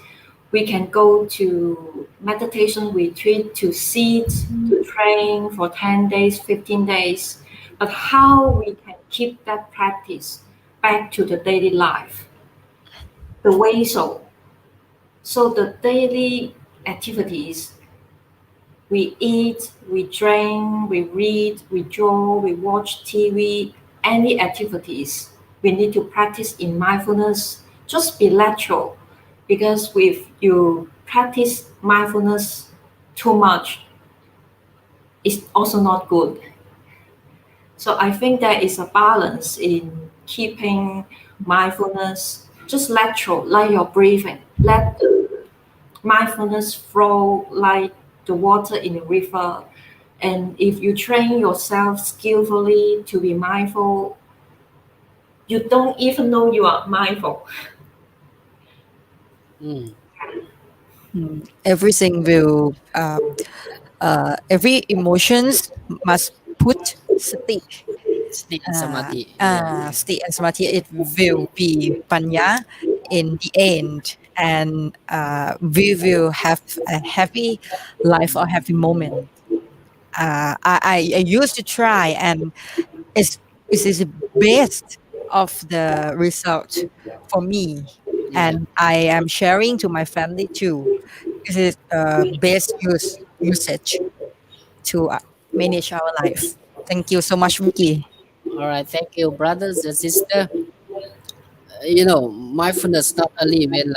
We can go to meditation retreat to sit, to train for 10 days, 15 days. But how we can keep that practice back to the daily life? The way so the daily activities, we eat, we drink, we read, we draw, we watch TV, any activities we need to practice in mindfulness, just be natural. Because if you practice mindfulness too much, it's also not good. So I think there is a balance in keeping mindfulness just natural, like your breathing. Let the mindfulness flow like the water in a river. And if you train yourself skillfully to be mindful, you don't even know you are mindful. Everything will every emotions must put sati. Sati and samadhi. Yeah. Sati and samadhi. It will be panya in the end, and we will have a happy life or happy moment. I used to try, and it's it is the best of the result for me, Yeah. and I am sharing to my family too. This is best usage to manage our life. Thank you so much, Vicky. All right. Thank you, brothers and sister. Mindfulness not only when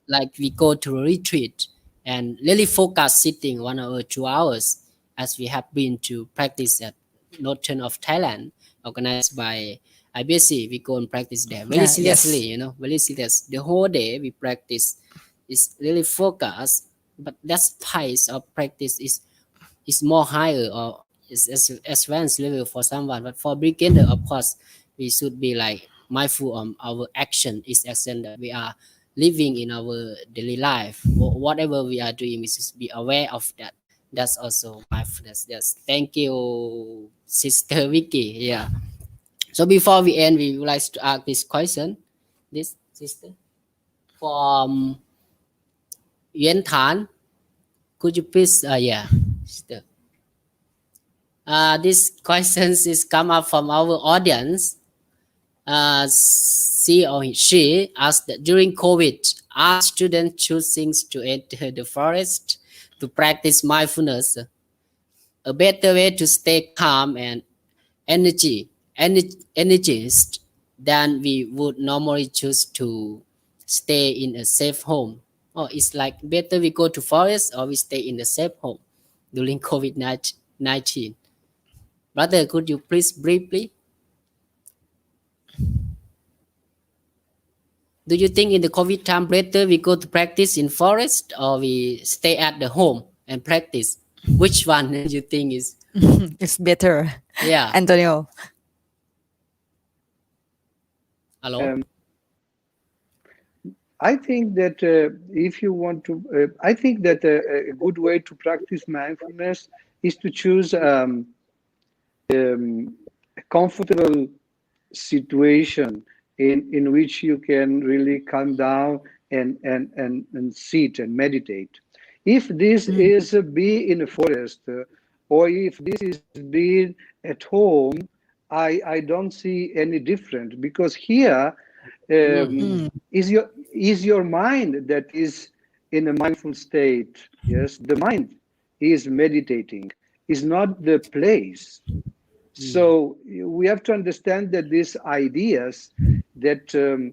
like we go to a retreat and really focus sitting 1 hour, 2 hours, as we have been to practice at Northern of Thailand, organized by IBSC. We go and practice there very seriously. Yes. Very serious. The whole day we practice is really focused. but that pace of practice is more higher or is advanced level for someone. But for beginner, of course, we should be like mindful of our action is action that we are living in our daily life. Whatever we are doing, we should be aware of that. That's also mindfulness. Yes, thank you, Sister Vicky. Yeah. So before we end, we would like to ask this question. This sister from Yuan Tan, could you please? Yeah, sister. This questions is come up from our audience. She asked that during COVID, are students choosing to enter the forest to practice mindfulness? A better way to stay calm and energized than we would normally choose to stay in a safe home. Or it's like better we go to forest or we stay in a safe home during COVID-19. Brother, could you please briefly? Do you think in the COVID time better we go to practice in forest or we stay at the home and practice? Which one do you think is? It's better. Yeah. Antonio. Hello. I think that if you want to, I think that a good way to practice mindfulness is to choose a comfortable situation in which you can really calm down and sit and meditate. If this is be in a forest or if this is being at home, I don't see any difference, because here is your mind that is in a mindful state. Yes, the mind is meditating, is not the place. So we have to understand that these ideas that the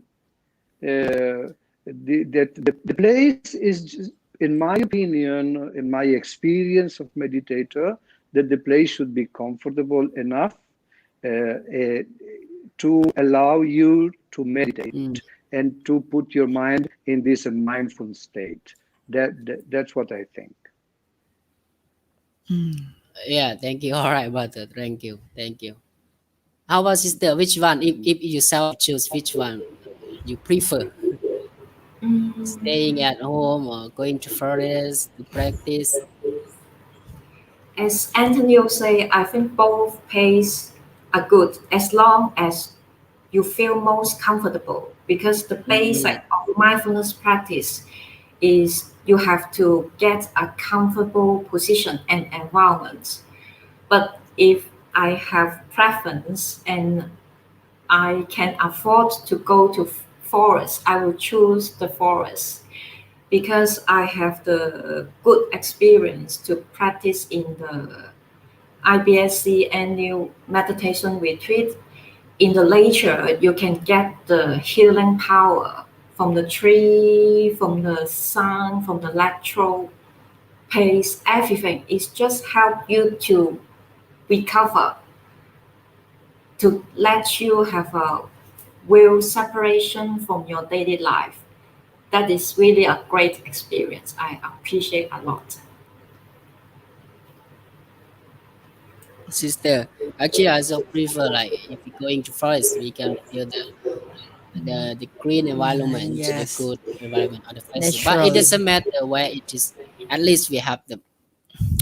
place is, in my opinion, in my experience of meditator, that the place should be comfortable enough to allow you to meditate and to put your mind in this mindful state. That's what I think. Yeah, thank you. All right, brother. Thank you. How about sister? Which one, if you self choose, which one you prefer? Staying at home or going to forest to practice? As Antonio say, I think both pace are good as long as you feel most comfortable, because the basic of mindfulness practice is you have to get a comfortable position and environment. But if I have preference and I can afford to go to forest, I will choose the forest, because I have the good experience to practice in the IBSC annual meditation retreat. In the nature, you can get the healing power from the tree, from the sun, from the natural pace, everything. It's just help you to recover, to let you have a real separation from your daily life. That is really a great experience. I appreciate a lot. Sister, actually, I also prefer like if we go into forest, we can feel the green environment, the Yes. good environment of the place. But Natural. it doesn't matter where it is. At least we have the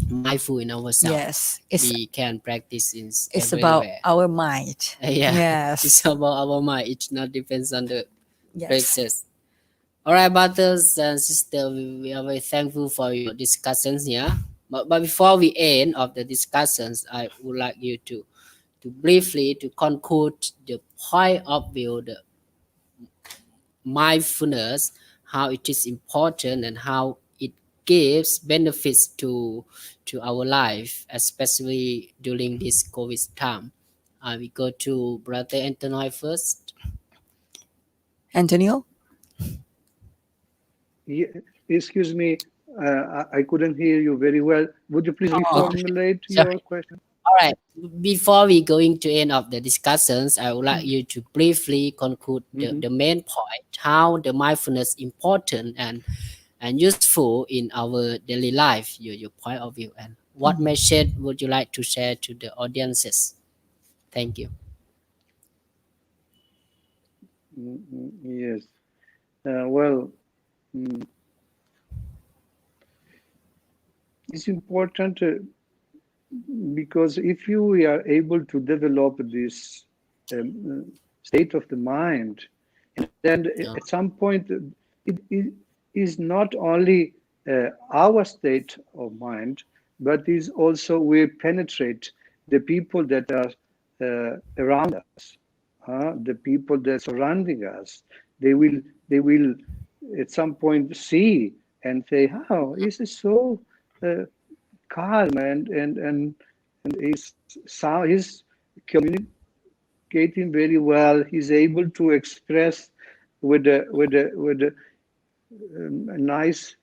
mindful in ourselves. Yes. It's We can practice in it's about everywhere. our mind. Yeah. Yes. It's about our mind. It not depends on the Yes. places. All right, brothers and sisters, we are very thankful for your discussions here. But before we end of the discussions, I would like you to briefly to conclude the point of view, the mindfulness, how it is important and how it gives benefits to our life, especially during this COVID time. We go to Brother Anthony first. Antonio? Yeah, excuse me, I couldn't hear you very well. Would you please reformulate your question? All right. Before we going to end of the discussions, I would like you to briefly conclude the main point, how the mindfulness important and and useful in our daily life, your point of view, and what message would you like to share to the audiences? Thank you. Yes. Well, it's important because if you are able to develop this state of the mind, and then at some point it is not only our state of mind, but is also we penetrate the people that are around us, the people that are surrounding us. They will at some point see and say, "Oh, this is so calm and he's communicating very well. He's able to express with a nice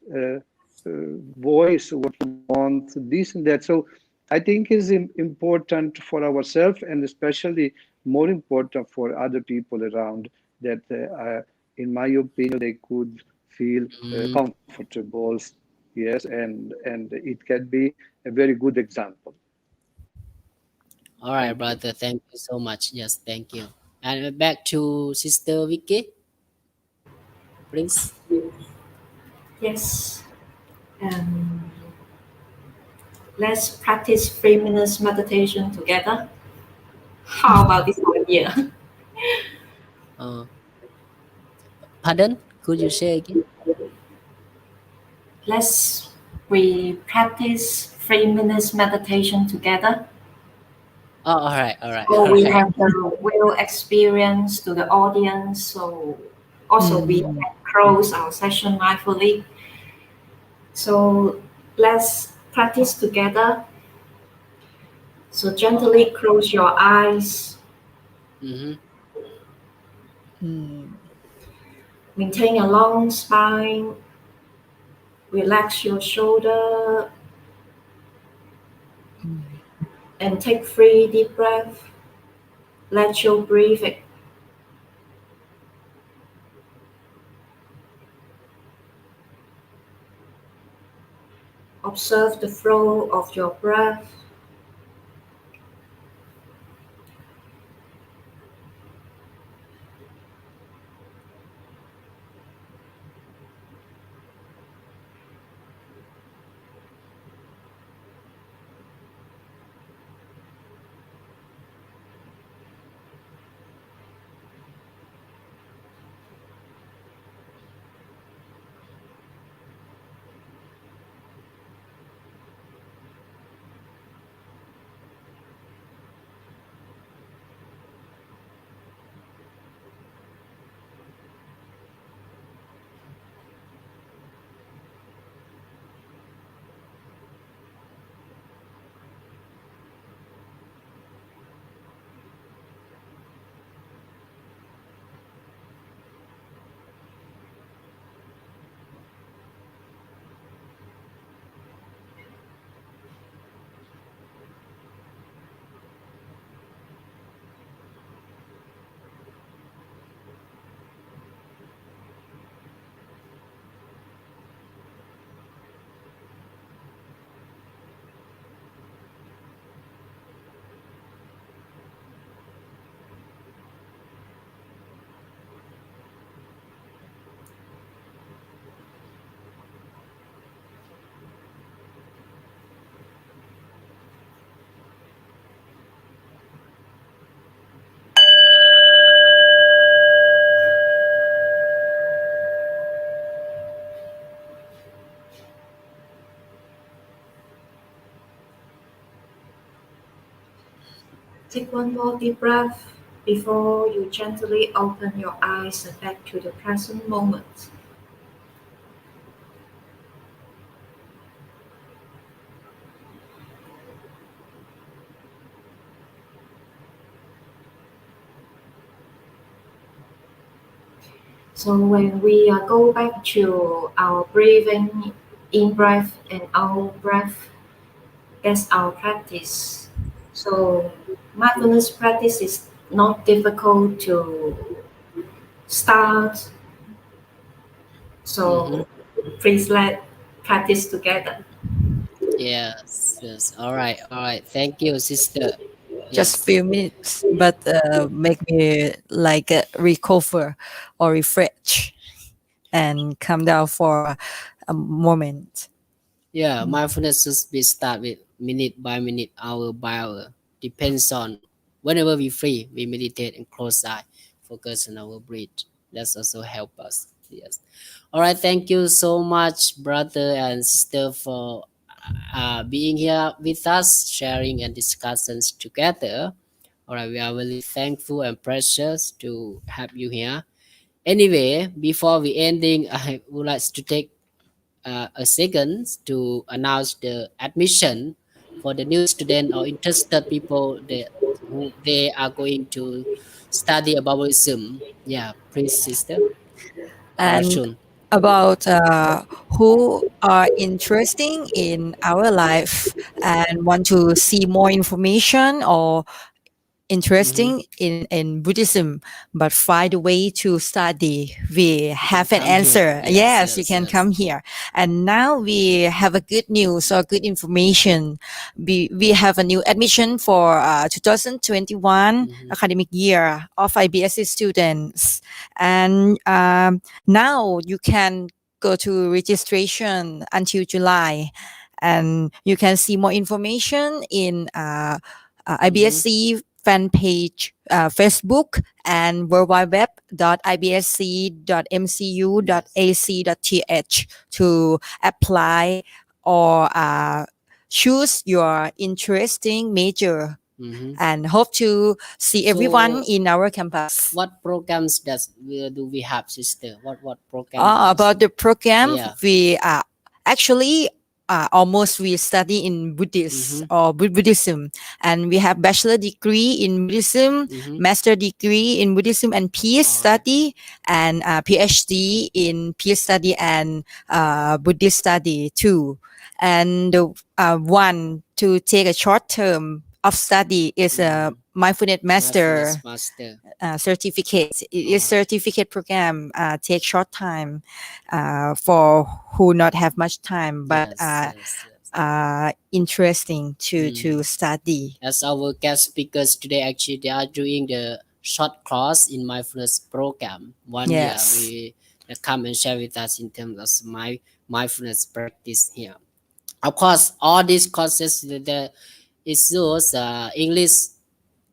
voice what he wants, this and that." So I think is important for ourselves, and especially more important for other people around, that in my opinion they could feel comfortable. Yes, and it can be a very good example. All right, Thank you. brother. Thank you so much. Yes, thank you. And back to Sister Vicky, please. Yes. Um, let's practice 3 minutes meditation together. How about this idea? Uh, Pardon? Could you say again? Let's we practice 3 minutes meditation together. Oh, all right, all right, So all we right. have the real experience to the audience. So also we can close our session mindfully. So let's practice together. So gently close your eyes. Mm-hmm. Maintain a long spine. Relax your shoulder and take 3 deep breaths. Let your breathing observe the flow of your breath. Take one more deep breath before you gently open your eyes and back to the present moment. So when we go back to our breathing, in breath and out breath, that's our practice. So mindfulness practice is not difficult to start. Mm-hmm. So Please let's practice together. Yes, yes. All right, all right. Thank you, sister. Just Yes. few minutes, but make me like recover or refresh and come down for a moment. Yeah, mindfulness should be start with minute by minute, hour by hour. Depends on whenever we free, we meditate and close eye, focus on our breath. That's also help us. Yes. All right. Thank you so much, brother and sister, for being here with us, sharing and discussions together. All right. We are really thankful and precious to have you here. Anyway, before we ending, I would like to take a second to announce the admission for the new student or interested people that who they are going to study about Buddhism. Yeah, please, sister. And Orachorn. about who are interesting in our life and want to see more information or Mm-hmm. interesting in Buddhism, but find a way to study. We You can have an come here. answer. Yes, Yes, you yes, can yes. come here. And now we have a good news or good information. We have a new admission for 2021 Mm-hmm. academic year of IBSC students. And now you can go to registration until July. And you can see more information in Mm-hmm. IBSC fan page, Facebook, and Yes. worldwideweb.ibsc.mcu.ac.th to apply or choose your interesting major. Mm-hmm. And hope to see everyone So, in our campus. what programs do we have, sister? What program does? About the program, Yeah. we actually almost we study in Buddhist Mm-hmm. or Buddhism, and we have bachelor degree in Buddhism, Mm-hmm. master degree in Buddhism and peace All right. study, and PhD in peace study and Buddhist study too. And one to take a short term of study is a Mm-hmm. mindfulness master Mindfulness master. certificate. It is All right. certificate program. Take short time for who not have much time, but Yes, yes, yes. interesting to Mm. study. As our guest speakers today, actually, they are doing the short course in mindfulness program. 1 year, Yes, we they come and share with us in terms of my mindfulness practice here. Of course, all these courses, the is those English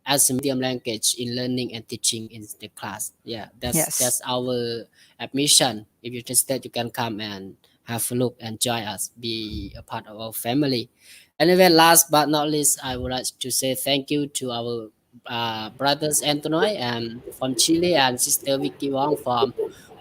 as a medium language in learning and teaching in the class. Yeah, yes. that's our admission. If you're interested, you can come and have a look and join us, be a part of our family. Anyway, last but not least, I would like to say thank you to our brothers Antonio and from Chile and sister Vicky Wong from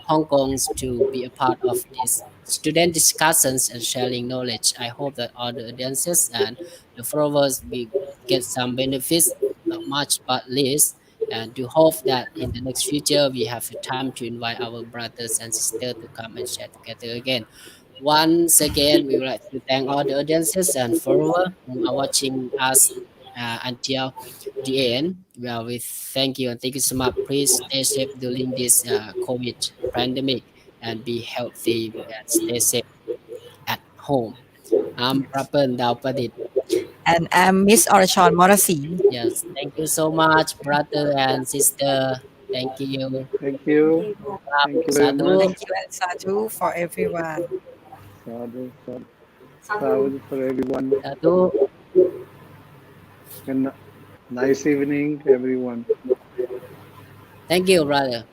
Hong Kong to be a part of this student discussions and sharing knowledge. I hope that all the audiences and the followers will get some benefits, not much but least, and to hope that in the next future we have a time to invite our brothers and sisters to come and share together again. Once again, we would like to thank all the audiences and followers who are watching us until the end. Well, we thank you and thank you so much. Please stay safe during this COVID pandemic and be healthy and stay safe at home. I'm Prapan Daupadit. And I'm Miss Orachorn Maohrasri. Yes, thank you so much, brother and sister. Thank you. Thank Thank you. you. Thank you very Sadhu. much. Thank you and sadhu for everyone. Sadhu, sadhu, Sadhu. sadhu for everyone. Sadhu. And nice evening, everyone. Thank you, brother.